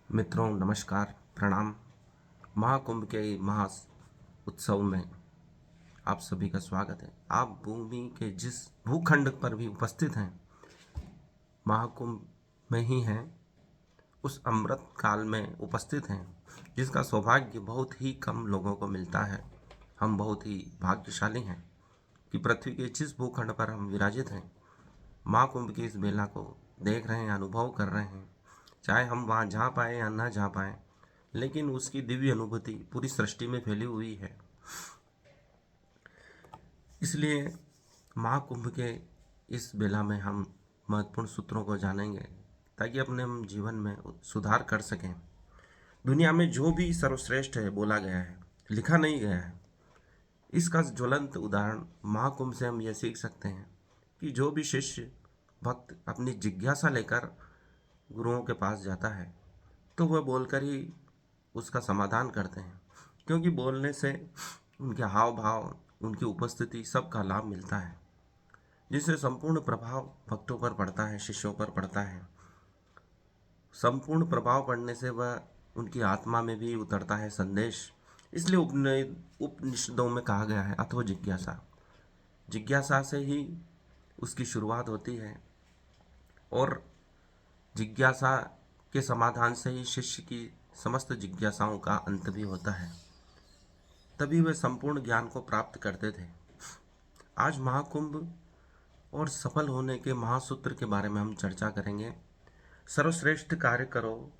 मित्रों नमस्कार, प्रणाम। महाकुंभ के महा उत्सव में आप सभी का स्वागत है। आप भूमि के जिस भूखंड पर भी उपस्थित हैं, महाकुंभ में ही हैं, उस अमृत काल में उपस्थित हैं, जिसका सौभाग्य बहुत ही कम लोगों को मिलता है। हम बहुत ही भाग्यशाली हैं कि पृथ्वी के जिस भूखंड पर हम विराजित हैं, महाकुंभ की इस बेला को देख रहे हैं, अनुभव कर रहे हैं। चाहे हम वहाँ जा पाए या ना जा पाए, लेकिन उसकी दिव्य अनुभूति पूरी सृष्टि में फैली हुई है। इसलिए महाकुंभ के इस बेला में हम महत्वपूर्ण सूत्रों को जानेंगे ताकि अपने हम जीवन में सुधार कर सकें। दुनिया में जो भी सर्वश्रेष्ठ है बोला गया है, लिखा नहीं गया है, इसका ज्वलंत उदाहरण महाकुंभ से हम यह सीख सकते हैं कि जो भी शिष्य भक्त अपनी जिज्ञासा लेकर गुरुओं के पास जाता है तो वह बोलकर ही उसका समाधान करते हैं, क्योंकि बोलने से उनके हाव भाव, उनकी उपस्थिति सबका लाभ मिलता है, जिससे संपूर्ण प्रभाव भक्तों पर पड़ता है, शिष्यों पर पड़ता है। संपूर्ण प्रभाव पड़ने से वह उनकी आत्मा में भी उतरता है संदेश। इसलिए उपनिषदों में कहा गया है अथो जिज्ञासा। जिज्ञासा से ही उसकी शुरुआत होती है और जिज्ञासा के समाधान से ही शिष्य की समस्त जिज्ञासाओं का अंत भी होता है। तभी वे संपूर्ण ज्ञान को प्राप्त करते थे। आज महाकुंभ और सफल होने के महासूत्र के बारे में हम चर्चा करेंगे। सर्वश्रेष्ठ कार्य करो,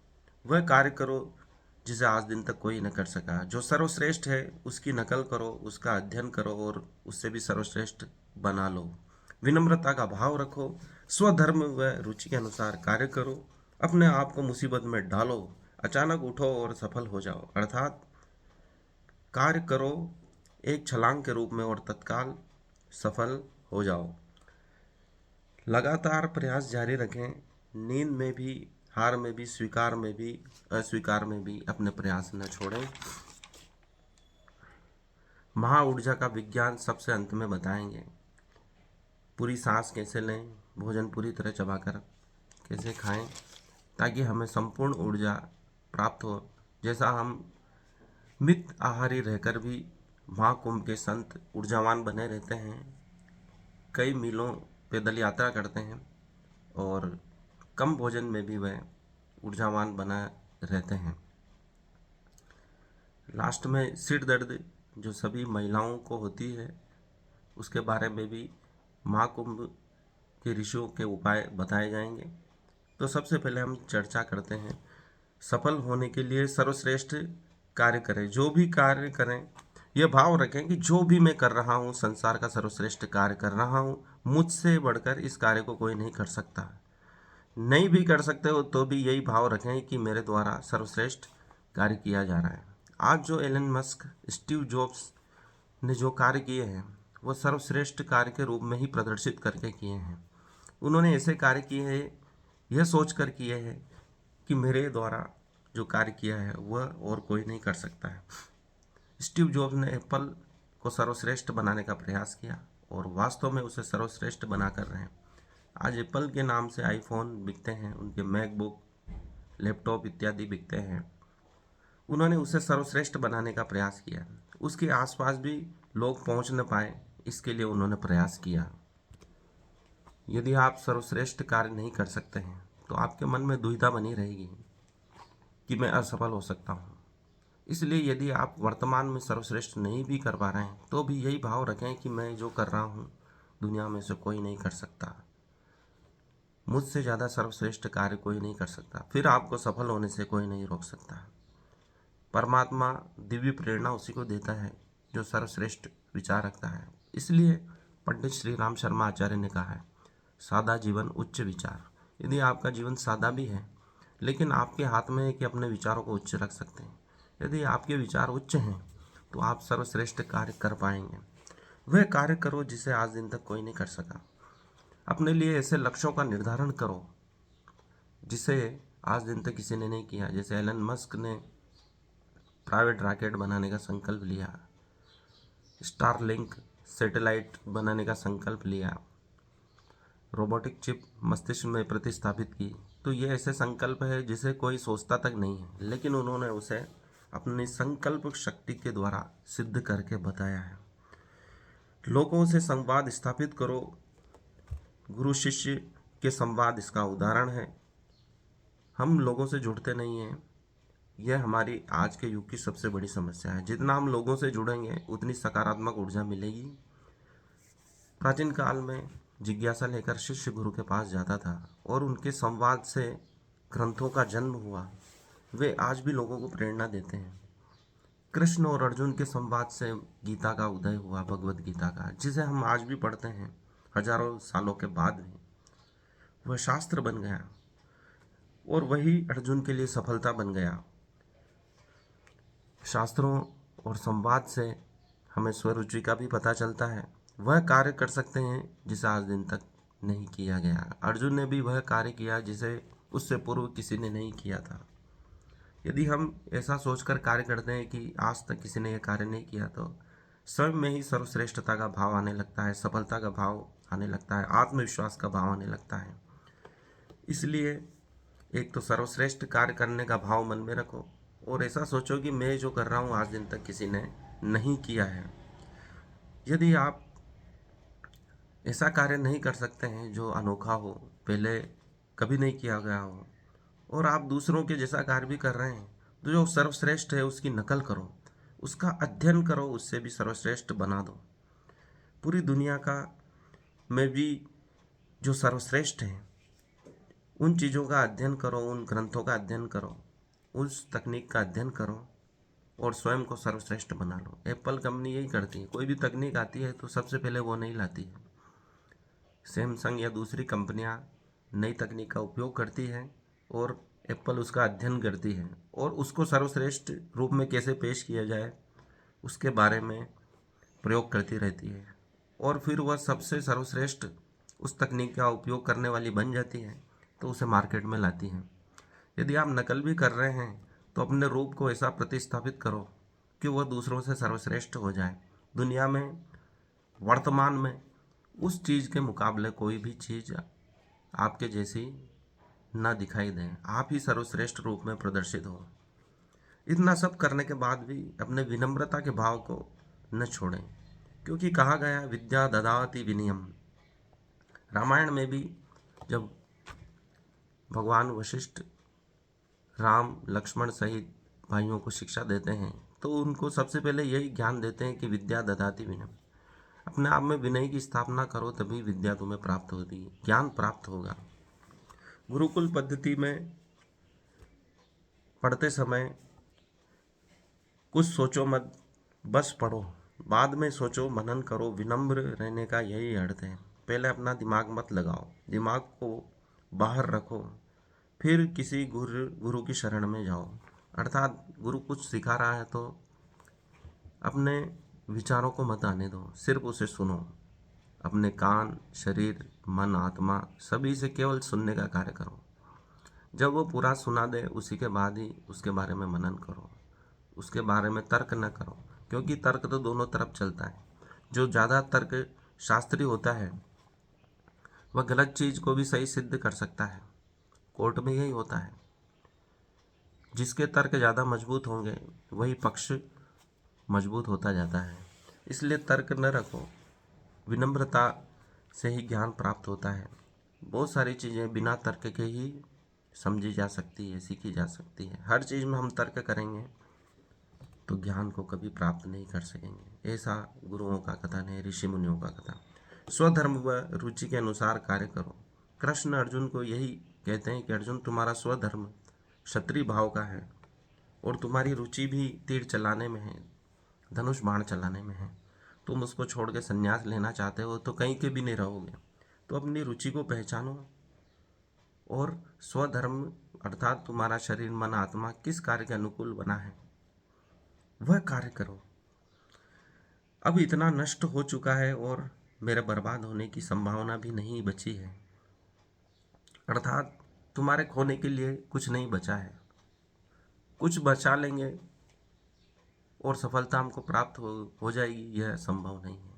वह कार्य करो जिसे आज दिन तक कोई न कर सका। जो सर्वश्रेष्ठ है उसकी नकल करो, उसका अध्ययन करो और उससे भी सर्वश्रेष्ठ बना लो। विनम्रता का भाव रखो, स्वधर्म व रुचि के अनुसार कार्य करो, अपने आप को मुसीबत में डालो, अचानक उठो और सफल हो जाओ। अर्थात कार्य करो एक छलांग के रूप में और तत्काल सफल हो जाओ। लगातार प्रयास जारी रखें, नींद में भी, हार में भी, स्वीकार में भी, अस्वीकार में भी अपने प्रयास न छोड़ें। महा ऊर्जा का विज्ञान सबसे अंत में बताएंगे। पूरी सांस कैसे लें, भोजन पूरी तरह चबाकर कैसे खाएं ताकि हमें संपूर्ण ऊर्जा प्राप्त हो। जैसा हम मित आहारी रहकर भी महाकुंभ के संत ऊर्जावान बने रहते हैं, कई मीलों पैदल यात्रा करते हैं और कम भोजन में भी वह ऊर्जावान बना रहते हैं। लास्ट में सिर दर्द जो सभी महिलाओं को होती है, उसके बारे में भी महाकुंभ के ऋषियों के उपाय बताए जाएंगे। तो सबसे पहले हम चर्चा करते हैं, सफल होने के लिए सर्वश्रेष्ठ कार्य करें। जो भी कार्य करें, यह भाव रखें कि जो भी मैं कर रहा हूँ, संसार का सर्वश्रेष्ठ कार्य कर रहा हूँ, मुझसे बढ़कर इस कार्य को कोई नहीं कर सकता। नहीं भी कर सकते हो तो भी यही भाव रखें कि मेरे द्वारा सर्वश्रेष्ठ कार्य किया जा रहा है। आज जो एलन मस्क, स्टीव जॉब्स ने जो कार्य किए हैं, वो सर्वश्रेष्ठ कार्य के रूप में ही प्रदर्शित करके किए हैं। उन्होंने ऐसे कार्य किए हैं, यह सोच कर किए हैं कि मेरे द्वारा जो कार्य किया है वह और कोई नहीं कर सकता है। स्टीव जॉब्स ने एप्पल को सर्वश्रेष्ठ बनाने का प्रयास किया और वास्तव में उसे सर्वश्रेष्ठ बना कर रहे हैं। आज एप्पल के नाम से आईफोन बिकते हैं, उनके मैकबुक, लैपटॉप इत्यादि बिकते हैं। उन्होंने उसे सर्वश्रेष्ठ बनाने का प्रयास किया। उसके आसपास भी लोग पहुंच न पाए, इसके लिए उन्होंने प्रयास किया। यदि आप सर्वश्रेष्ठ कार्य नहीं कर सकते हैं तो आपके मन में दुविधा बनी रहेगी कि मैं असफल हो सकता हूँ। इसलिए यदि आप वर्तमान में सर्वश्रेष्ठ नहीं भी कर पा रहे हैं तो भी यही भाव रखें कि मैं जो कर रहा हूँ दुनिया में से कोई नहीं कर सकता, मुझसे ज़्यादा सर्वश्रेष्ठ कार्य कोई नहीं कर सकता, फिर आपको सफल होने से कोई नहीं रोक सकता। परमात्मा दिव्य प्रेरणा उसी को देता है जो सर्वश्रेष्ठ विचार रखता है। इसलिए पंडित श्री राम शर्मा आचार्य ने कहा है, सादा जीवन उच्च विचार। यदि आपका जीवन सादा भी है लेकिन आपके हाथ में है कि अपने विचारों को उच्च रख सकते हैं। यदि आपके विचार उच्च हैं तो आप सर्वश्रेष्ठ कार्य कर पाएंगे। वह कार्य करो जिसे आज दिन तक कोई नहीं कर सका। अपने लिए ऐसे लक्ष्यों का निर्धारण करो जिसे आज दिन तक किसी ने नहीं किया। जैसे एलन मस्क ने प्राइवेट रॉकेट बनाने का संकल्प लिया, स्टारलिंक सैटेलाइट बनाने का संकल्प लिया, रोबोटिक चिप मस्तिष्क में प्रतिस्थापित की, तो ये ऐसे संकल्प है जिसे कोई सोचता तक नहीं है, लेकिन उन्होंने उसे अपनी संकल्प शक्ति के द्वारा सिद्ध करके बताया है। लोगों से संवाद स्थापित करो। गुरु शिष्य के संवाद इसका उदाहरण है। हम लोगों से जुड़ते नहीं हैं, यह हमारी आज के युग की सबसे बड़ी समस्या है। जितना हम लोगों से जुड़ेंगे उतनी सकारात्मक ऊर्जा मिलेगी। प्राचीन काल में जिज्ञासा लेकर शिष्य गुरु के पास जाता था और उनके संवाद से ग्रंथों का जन्म हुआ। वे आज भी लोगों को प्रेरणा देते हैं। कृष्ण और अर्जुन के संवाद से गीता का उदय हुआ, भगवत गीता का, जिसे हम आज भी पढ़ते हैं हजारों सालों के बाद भी। वह शास्त्र बन गया और वही अर्जुन के लिए सफलता बन गया। शास्त्रों और संवाद से हमें स्वरुचि का भी पता चलता है। वह कार्य कर सकते हैं जिसे आज दिन तक नहीं किया गया। अर्जुन ने भी वह कार्य किया जिसे उससे पूर्व किसी ने नहीं किया था। यदि हम ऐसा सोचकर कार्य करते हैं कि आज तक किसी ने यह कार्य नहीं किया, तो स्वयं में ही सर्वश्रेष्ठता का भाव आने लगता है, सफलता का भाव आने लगता है, आत्मविश्वास का भाव आने लगता है। इसलिए एक तो सर्वश्रेष्ठ कार्य करने का भाव मन में रखो और ऐसा सोचो कि मैं जो कर रहा हूँ आज दिन तक किसी ने नहीं किया है। यदि आप ऐसा कार्य नहीं कर सकते हैं जो अनोखा हो, पहले कभी नहीं किया गया हो, और आप दूसरों के जैसा कार्य भी कर रहे हैं, तो जो सर्वश्रेष्ठ है उसकी नकल करो, उसका अध्ययन करो, उससे भी सर्वश्रेष्ठ बना दो। पूरी दुनिया का में भी जो सर्वश्रेष्ठ है उन चीज़ों का अध्ययन करो, उन ग्रंथों का अध्ययन करो, उस तकनीक का अध्ययन करो और स्वयं को सर्वश्रेष्ठ बना लो। एप्पल कंपनी यही करती है। कोई भी तकनीक आती है तो सबसे पहले वो नहीं लाती है। सैमसंग या दूसरी कंपनियां नई तकनीक का उपयोग करती हैं और एप्पल उसका अध्ययन करती है और उसको सर्वश्रेष्ठ रूप में कैसे पेश किया जाए उसके बारे में प्रयोग करती रहती है और फिर वह सबसे सर्वश्रेष्ठ उस तकनीक का उपयोग करने वाली बन जाती है तो उसे मार्केट में लाती हैं। यदि आप नकल भी कर रहे हैं तो अपने रूप को ऐसा प्रतिस्थापित करो कि वह दूसरों से सर्वश्रेष्ठ हो जाए। दुनिया में वर्तमान में उस चीज़ के मुकाबले कोई भी चीज़ आपके जैसी ना दिखाई दे, आप ही सर्वश्रेष्ठ रूप में प्रदर्शित हो। इतना सब करने के बाद भी अपने विनम्रता के भाव को न छोड़ें, क्योंकि कहा गया विद्या ददाति विनयम। रामायण में भी जब भगवान वशिष्ठ राम लक्ष्मण सहित भाइयों को शिक्षा देते हैं तो उनको सबसे पहले यही ज्ञान देते हैं कि विद्या ददाति विनयम। अपने आप में विनय की स्थापना करो, तभी विद्या तुम्हें प्राप्त होती है, ज्ञान प्राप्त होगा। गुरुकुल पद्धति में पढ़ते समय कुछ सोचो मत, बस पढ़ो, बाद में सोचो, मनन करो। विनम्र रहने का यही अर्थ है। पहले अपना दिमाग मत लगाओ, दिमाग को बाहर रखो, फिर किसी गुरु की शरण में जाओ। अर्थात गुरु कुछ सिखा रहा है तो अपने विचारों को मत आने दो, सिर्फ उसे सुनो। अपने कान, शरीर, मन, आत्मा सभी से केवल सुनने का कार्य करो। जब वो पूरा सुना दे उसी के बाद ही उसके बारे में मनन करो, उसके बारे में तर्क न करो, क्योंकि तर्क तो दोनों तरफ चलता है। जो ज़्यादा तर्क शास्त्री होता है वह गलत चीज़ को भी सही सिद्ध कर सकता है। कोर्ट में यही होता है, जिसके तर्क ज़्यादा मजबूत होंगे वही पक्ष मजबूत होता जाता है। इसलिए तर्क न रखो, विनम्रता से ही ज्ञान प्राप्त होता है। बहुत सारी चीज़ें बिना तर्क के ही समझी जा सकती है, सीखी जा सकती है। हर चीज़ में हम तर्क करेंगे तो ज्ञान को कभी प्राप्त नहीं कर सकेंगे। ऐसा गुरुओं का कथन है, ऋषि मुनियों का कथन। स्वधर्म व रुचि के अनुसार कार्य करो। कृष्ण अर्जुन को यही कहते हैं कि अर्जुन, तुम्हारा स्वधर्म क्षत्रिय भाव का है और तुम्हारी रुचि भी तीर चलाने में है, धनुष बाण चलाने में है। तुम उसको छोड़ के संन्यास लेना चाहते हो तो कहीं के भी नहीं रहोगे। तो अपनी रुचि को पहचानो और स्वधर्म अर्थात तुम्हारा शरीर, मन, आत्मा किस कार्य के अनुकूल बना है वह कार्य करो। अब इतना नष्ट हो चुका है और मेरे बर्बाद होने की संभावना भी नहीं बची है, अर्थात तुम्हारे खोने के लिए कुछ नहीं बचा है। कुछ बचा लेंगे और सफलता हमको प्राप्त हो जाएगी, यह संभव नहीं है।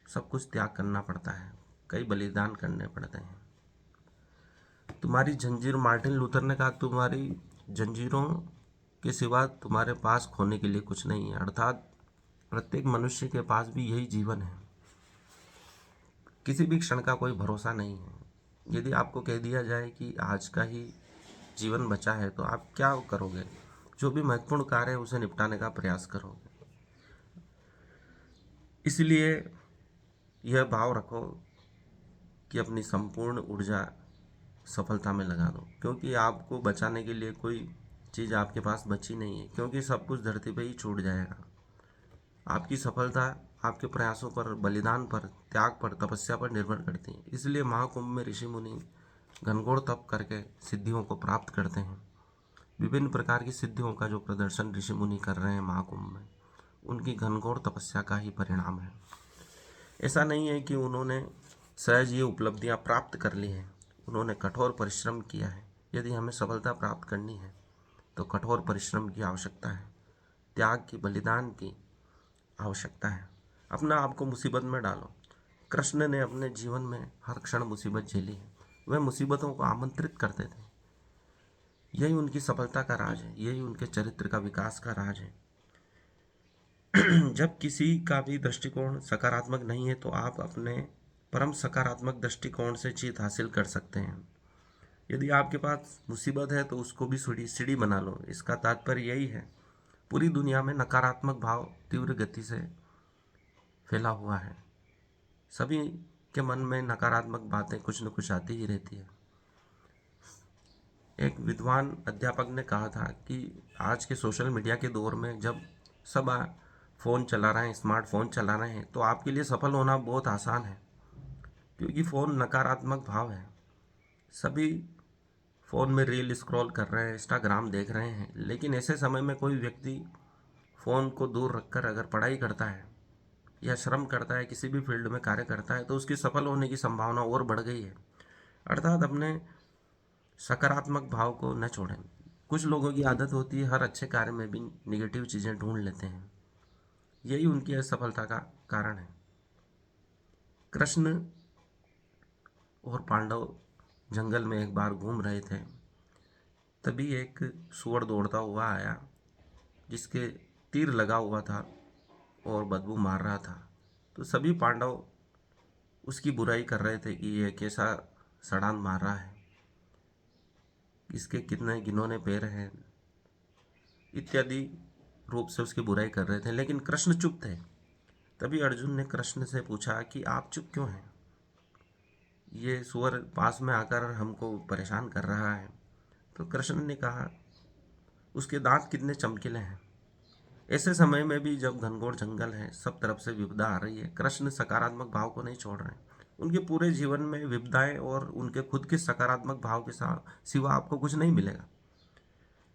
सब कुछ त्याग करना पड़ता है, कई बलिदान करने पड़ते हैं। तुम्हारी जंजीर, मार्टिन लूथर ने कहा, तुम्हारी जंजीरों के सिवा तुम्हारे पास खोने के लिए कुछ नहीं है। अर्थात प्रत्येक मनुष्य के पास भी यही जीवन है, किसी भी क्षण का कोई भरोसा नहीं है। यदि आपको कह दिया जाए कि आज का ही जीवन बचा है तो आप क्या करोगे? जो भी महत्वपूर्ण कार्य है उसे निपटाने का प्रयास करोगे। इसलिए यह भाव रखो कि अपनी संपूर्ण ऊर्जा सफलता में लगा दो, क्योंकि आपको बचाने के लिए कोई चीज़ आपके पास बची नहीं है, क्योंकि सब कुछ धरती पे ही छूट जाएगा। आपकी सफलता आपके प्रयासों पर, बलिदान पर, त्याग पर, तपस्या पर निर्भर करती है। इसलिए महाकुंभ में ऋषि मुनि घनघोर तप करके सिद्धियों को प्राप्त करते हैं। विभिन्न प्रकार की सिद्धियों का जो प्रदर्शन ऋषि मुनि कर रहे हैं महाकुंभ में, उनकी घनघोर तपस्या का ही परिणाम है। ऐसा नहीं है कि उन्होंने सहज ये उपलब्धियां प्राप्त कर ली हैं, उन्होंने कठोर परिश्रम किया है। यदि हमें सफलता प्राप्त करनी है तो कठोर परिश्रम की आवश्यकता है, त्याग की, बलिदान की आवश्यकता है। अपना आप को मुसीबत में डालो। कृष्ण ने अपने जीवन में हर क्षण मुसीबत झेली है, वह मुसीबतों को आमंत्रित करते थे। यही उनकी सफलता का राज है, यही उनके चरित्र का विकास का राज है। जब किसी का भी दृष्टिकोण सकारात्मक नहीं है तो आप अपने परम सकारात्मक दृष्टिकोण से जीत हासिल कर सकते हैं। यदि आपके पास मुसीबत है तो उसको भी सीढ़ी बना लो। इसका तात्पर्य यही है, पूरी दुनिया में नकारात्मक भाव तीव्र गति से फैला हुआ है। सभी के मन में नकारात्मक बातें कुछ न कुछ आती ही रहती है। एक विद्वान अध्यापक ने कहा था कि आज के सोशल मीडिया के दौर में जब सब फ़ोन चला रहे हैं, स्मार्टफोन चला रहे हैं, तो आपके लिए सफल होना बहुत आसान है, क्योंकि फ़ोन नकारात्मक भाव है। सभी फ़ोन में रील स्क्रॉल कर रहे हैं, इंस्टाग्राम देख रहे हैं, लेकिन ऐसे समय में कोई व्यक्ति फ़ोन को दूर रखकर अगर पढ़ाई करता है या श्रम करता है, किसी भी फील्ड में कार्य करता है, तो उसकी सफल होने की संभावना और बढ़ गई है। अर्थात अपने सकारात्मक भाव को न छोड़ें। कुछ लोगों की आदत होती है हर अच्छे कार्य में भी निगेटिव चीज़ें ढूंढ लेते हैं, यही उनकी असफलता का कारण है। कृष्ण और पांडव जंगल में एक बार घूम रहे थे, तभी एक सूअर दौड़ता हुआ आया जिसके तीर लगा हुआ था और बदबू मार रहा था। तो सभी पांडव उसकी बुराई कर रहे थे कि यह कैसा सड़ान मार रहा है, इसके कितने घिनौने पैर हैं, इत्यादि रूप से उसकी बुराई कर रहे थे। लेकिन कृष्ण चुप थे। तभी अर्जुन ने कृष्ण से पूछा कि आप चुप क्यों हैं? ये सूअर पास में आकर हमको परेशान कर रहा है। तो कृष्ण ने कहा, उसके दांत कितने चमकीले हैं। ऐसे समय में भी जब घनघोर जंगल है, सब तरफ से विपदा आ रही है, कृष्ण सकारात्मक भाव को नहीं छोड़ रहे हैं। उनके पूरे जीवन में विपदाएं और उनके खुद के सकारात्मक भाव के साथ सिवा आपको कुछ नहीं मिलेगा।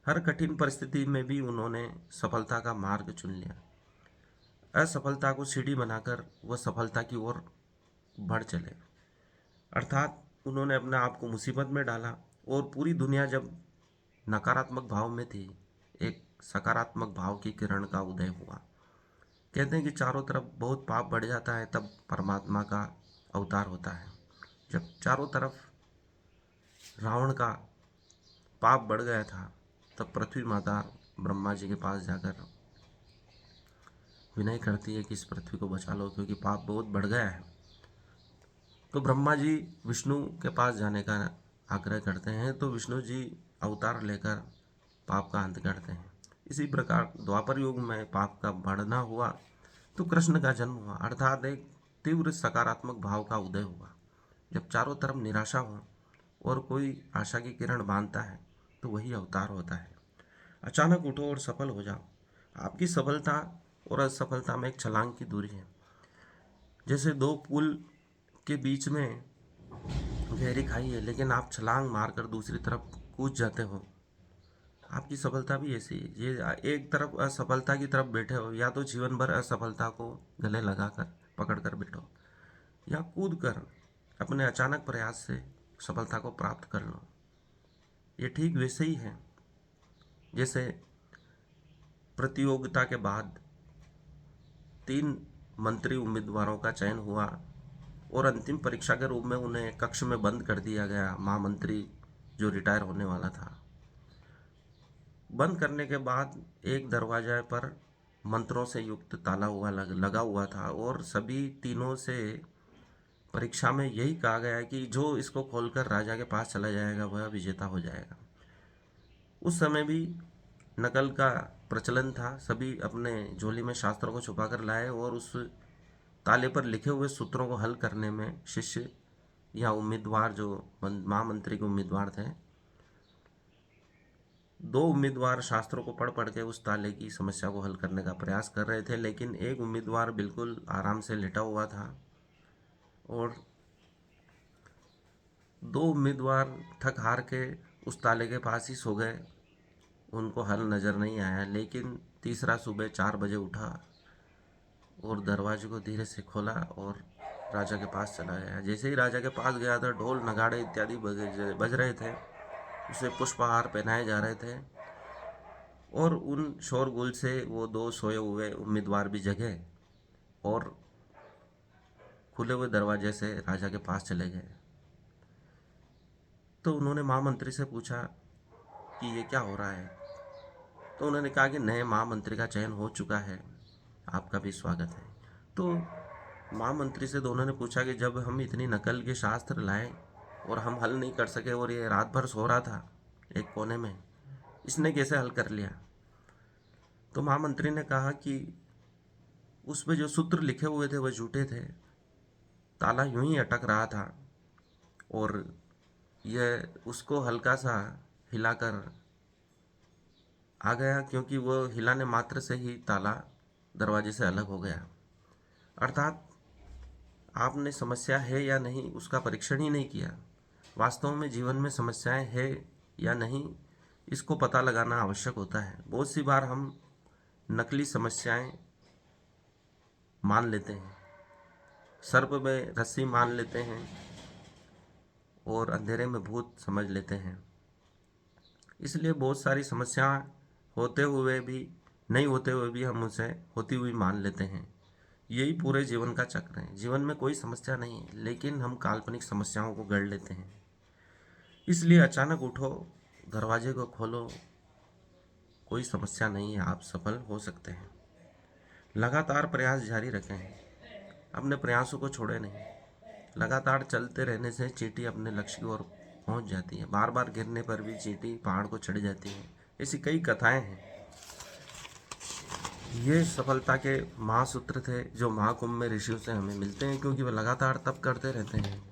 हर कठिन परिस्थिति में भी उन्होंने सफलता का मार्ग चुन लिया। असफलता को सीढ़ी बनाकर वह सफलता की ओर बढ़ चले। अर्थात उन्होंने अपने आप को मुसीबत में डाला और पूरी दुनिया जब नकारात्मक भाव में थी, एक सकारात्मक भाव की किरण का उदय हुआ। कहते हैं कि चारों तरफ बहुत पाप बढ़ जाता है तब परमात्मा का अवतार होता है। जब चारों तरफ रावण का पाप बढ़ गया था तब पृथ्वी माता ब्रह्मा जी के पास जाकर विनय करती है कि इस पृथ्वी को बचा लो, क्योंकि पाप बहुत बढ़ गया है। तो ब्रह्मा जी विष्णु के पास जाने का आग्रह करते हैं, तो विष्णु जी अवतार लेकर पाप का अंत करते हैं। इसी प्रकार द्वापर युग में पाप का बढ़ना हुआ तो कृष्ण का जन्म हुआ, अर्थात एक तीव्र सकारात्मक भाव का उदय हुआ। जब चारों तरफ निराशा हो और कोई आशा की किरण बांधता है तो वही अवतार होता है। अचानक उठो और सफल हो जाओ। आपकी सफलता और असफलता में एक छलांग की दूरी है। जैसे दो पुल के बीच में गहरी खाई है, लेकिन आप छलांग मारकर दूसरी तरफ कूद जाते हो। आपकी सफलता भी ऐसी है। ये एक तरफ असफलता की तरफ बैठे हो, या तो जीवन भर असफलता को गले लगाकर पकड़ कर बैठो, या कूद कर अपने अचानक प्रयास से सफलता को प्राप्त कर लो। ये ठीक वैसे ही है जैसे प्रतियोगिता के बाद 3 मंत्री उम्मीदवारों का चयन हुआ और अंतिम परीक्षा के रूप में उन्हें कक्ष में बंद कर दिया गया। महामंत्री जो रिटायर होने वाला था। बंद करने के बाद एक दरवाजे पर मंत्रों से युक्त ताला लगा हुआ था और सभी तीनों से परीक्षा में यही कहा गया कि जो इसको खोलकर राजा के पास चला जाएगा वह विजेता हो जाएगा। उस समय भी नकल का प्रचलन था। सभी अपने झोली में शास्त्रों को छुपा कर लाए और उस ताले पर लिखे हुए सूत्रों को हल करने में शिष्य या उम्मीदवार, जो महामंत्री के उम्मीदवार थे, दो उम्मीदवार शास्त्रों को पढ़ पढ़ के उस ताले की समस्या को हल करने का प्रयास कर रहे थे, लेकिन एक उम्मीदवार बिल्कुल आराम से लेटा हुआ था और दो उम्मीदवार थक हार के उस ताले के पास ही सो गए। उनको हल नज़र नहीं आया, लेकिन तीसरा सुबह 4 बजे उठा और दरवाजे को धीरे से खोला और राजा के पास चला गया। जैसे ही राजा के पास गया था, ढोल नगाड़े इत्यादि बज रहे थे, उसे पुष्पहार पहनाए जा रहे थे और उन शोरगुल से वो दो सोए हुए उम्मीदवार भी जगे और खुले हुए दरवाजे से राजा के पास चले गए। तो उन्होंने महामंत्री से पूछा कि ये क्या हो रहा है। तो उन्होंने कहा कि नए महामंत्री का चयन हो चुका है, आपका भी स्वागत है। तो महामंत्री से दोनों ने पूछा कि जब हम इतनी नकल के शास्त्र लाए और हम हल नहीं कर सके और ये रात भर सो रहा था एक कोने में, इसने कैसे हल कर लिया। तो महामंत्री ने कहा कि उसमें जो सूत्र लिखे हुए थे वह झूठे थे, ताला यूं ही अटक रहा था और यह उसको हल्का सा हिलाकर आ गया, क्योंकि वो हिलाने मात्र से ही ताला दरवाजे से अलग हो गया। अर्थात आपने समस्या है या नहीं उसका परीक्षण ही नहीं किया। वास्तव में जीवन में समस्याएं है या नहीं, इसको पता लगाना आवश्यक होता है। बहुत सी बार हम नकली समस्याएं मान लेते हैं, सर्प में रस्सी मान लेते हैं और अंधेरे में भूत समझ लेते हैं। इसलिए बहुत सारी समस्या होते हुए भी, नहीं होते हुए भी हम उसे होती हुई मान लेते हैं। यही पूरे जीवन का चक्र है। जीवन में कोई समस्या नहीं है, लेकिन हम काल्पनिक समस्याओं को गढ़ लेते हैं। इसलिए अचानक उठो, दरवाजे को खोलो, कोई समस्या नहीं है, आप सफल हो सकते हैं। लगातार प्रयास जारी रखें, अपने प्रयासों को छोड़े नहीं। लगातार चलते रहने से चींटी अपने लक्ष्य की ओर पहुंच जाती है। बार बार गिरने पर भी चींटी पहाड़ को चढ़ जाती है। ऐसी कई कथाएं हैं। ये सफलता के महासूत्र थे जो महाकुंभ में ऋषियों से हमें मिलते हैं, क्योंकि वे लगातार तप करते रहते हैं।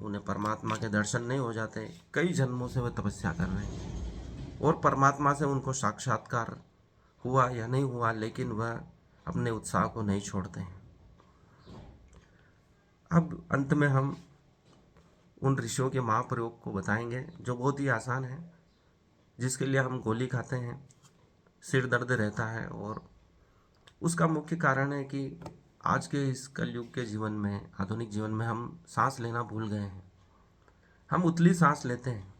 उन्हें परमात्मा के दर्शन नहीं हो जाते, कई जन्मों से वे तपस्या कर रहे हैं और परमात्मा से उनको साक्षात्कार हुआ या नहीं हुआ, लेकिन वह अपने उत्साह को नहीं छोड़ते हैं। अब अंत में हम उन ऋषियों के महाप्रयोग को बताएंगे जो बहुत ही आसान है, जिसके लिए हम गोली खाते हैं, सिर दर्द रहता है, और उसका मुख्य कारण है कि आज के इस कलयुग के जीवन में, आधुनिक जीवन में हम सांस लेना भूल गए हैं। हम उतली सांस लेते हैं।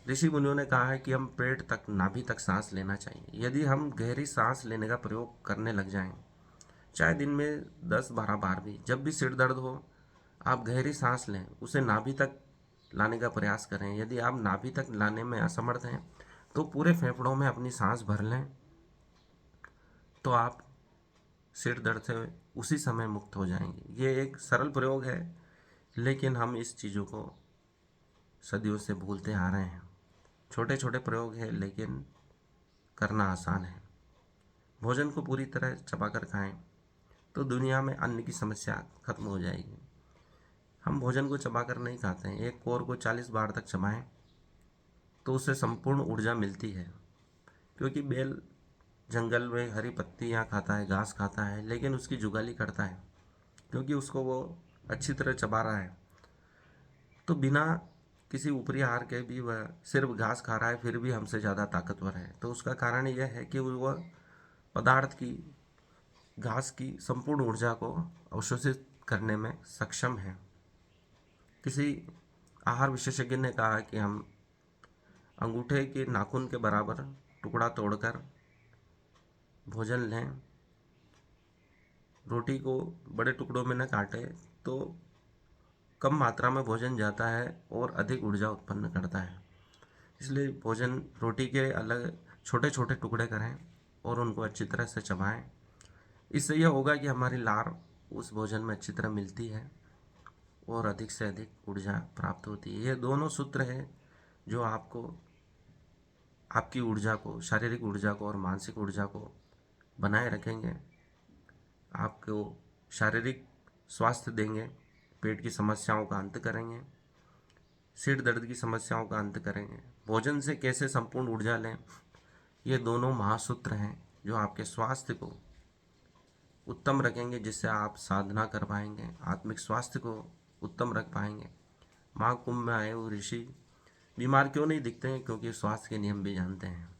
ऋषि मुनियों ने कहा है कि हम पेट तक, नाभि तक सांस लेना चाहिए। यदि हम गहरी सांस लेने का प्रयोग करने लग जाएं, चाहे दिन में 10-12 बार भी, जब भी सिर दर्द हो आप गहरी सांस लें, उसे नाभि तक लाने का प्रयास करें। यदि आप नाभि तक लाने में असमर्थ हैं तो पूरे फेफड़ों में अपनी सांस भर लें, तो आप सिर दर्द से उसी समय मुक्त हो जाएंगे। ये एक सरल प्रयोग है, लेकिन हम इस चीज़ों को सदियों से भूलते आ रहे हैं। छोटे छोटे प्रयोग हैं, लेकिन करना आसान है। भोजन को पूरी तरह चबाकर खाएं तो दुनिया में अन्न की समस्या खत्म हो जाएगी। हम भोजन को चबाकर नहीं खाते हैं। एक कोर को 40 बार तक चबाएं तो उससे संपूर्ण ऊर्जा मिलती है, क्योंकि बैल जंगल में हरी पत्तियाँ खाता है, घास खाता है, लेकिन उसकी जुगाली करता है क्योंकि उसको वो अच्छी तरह चबा रहा है। तो बिना किसी ऊपरी आहार के भी वह सिर्फ घास खा रहा है, फिर भी हमसे ज़्यादा ताकतवर है। तो उसका कारण यह है कि वह पदार्थ की, घास की संपूर्ण ऊर्जा को अवशोषित करने में सक्षम है। किसी आहार विशेषज्ञ ने कहा कि हम अंगूठे के नाखून के बराबर टुकड़ा तोड़कर भोजन लें, रोटी को बड़े टुकड़ों में न काटें, तो कम मात्रा में भोजन जाता है और अधिक ऊर्जा उत्पन्न करता है। इसलिए भोजन रोटी के अलग छोटे छोटे टुकड़े करें और उनको अच्छी तरह से चबाएं। इससे यह होगा कि हमारी लार उस भोजन में अच्छी तरह मिलती है और अधिक से अधिक ऊर्जा प्राप्त होती है। ये दोनों सूत्र हैं जो आपको आपकी ऊर्जा को, शारीरिक ऊर्जा को और मानसिक ऊर्जा को बनाए रखेंगे, आपको शारीरिक स्वास्थ्य देंगे, पेट की समस्याओं का अंत करेंगे, सिर दर्द की समस्याओं का अंत करेंगे। भोजन से कैसे संपूर्ण ऊर्जा लें, ये दोनों महासूत्र हैं जो आपके स्वास्थ्य को उत्तम रखेंगे, जिससे आप साधना कर पाएंगे, आत्मिक स्वास्थ्य को उत्तम रख पाएंगे। महाकुंभ में आए हुए ऋषि बीमार क्यों नहीं दिखते हैं? क्योंकि स्वास्थ्य के नियम भी जानते हैं।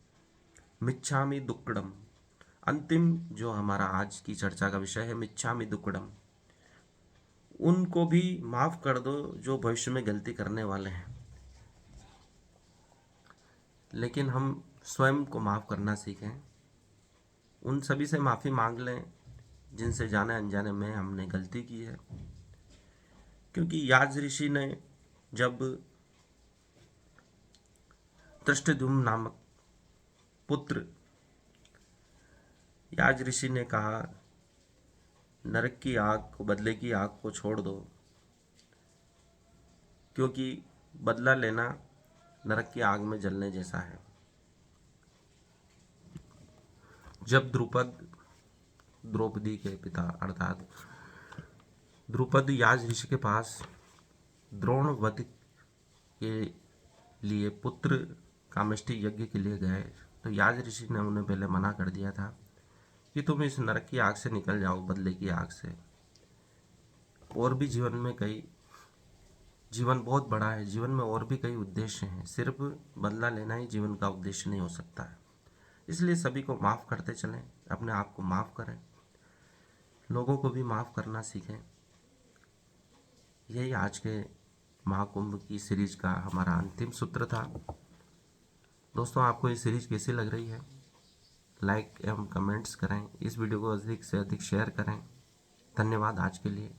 मिच्छामि दुक्कडम, अंतिम जो हमारा आज की चर्चा का विषय है, मिच्छामि दुक्कडम। उनको भी माफ कर दो जो भविष्य में गलती करने वाले हैं, लेकिन हम स्वयं को माफ करना सीखें। उन सभी से माफ़ी मांग लें जिनसे जाने अनजाने में हमने गलती की है। क्योंकि याज ऋषि ने जब धृष्टद्युम्न नामक पुत्र, याज ऋषि ने कहा नरक की आग को, बदले की आग को छोड़ दो, क्योंकि बदला लेना नरक की आग में जलने जैसा है। जब द्रौपदी के पिता अर्थात द्रुपद याज ऋषि के पास द्रोण वध के लिए पुत्र कामेष्टि यज्ञ के लिए गए, तो याज ऋषि ने उन्हें पहले मना कर दिया था कि तुम इस नरक की आग से निकल जाओ, बदले की आग से। और भी जीवन बहुत बड़ा है, जीवन में और भी कई उद्देश्य हैं, सिर्फ बदला लेना ही जीवन का उद्देश्य नहीं हो सकता है। इसलिए सभी को माफ़ करते चलें, अपने आप को माफ़ करें, लोगों को भी माफ़ करना सीखें। यही आज के महाकुंभ की सीरीज का हमारा अंतिम सूत्र था। दोस्तों, आपको ये सीरीज कैसी लग रही है? लाइक एवं कमेंट्स करें, इस वीडियो को अधिक से अधिक शेयर करें। धन्यवाद। आज के लिए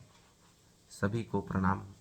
सभी को प्रणाम।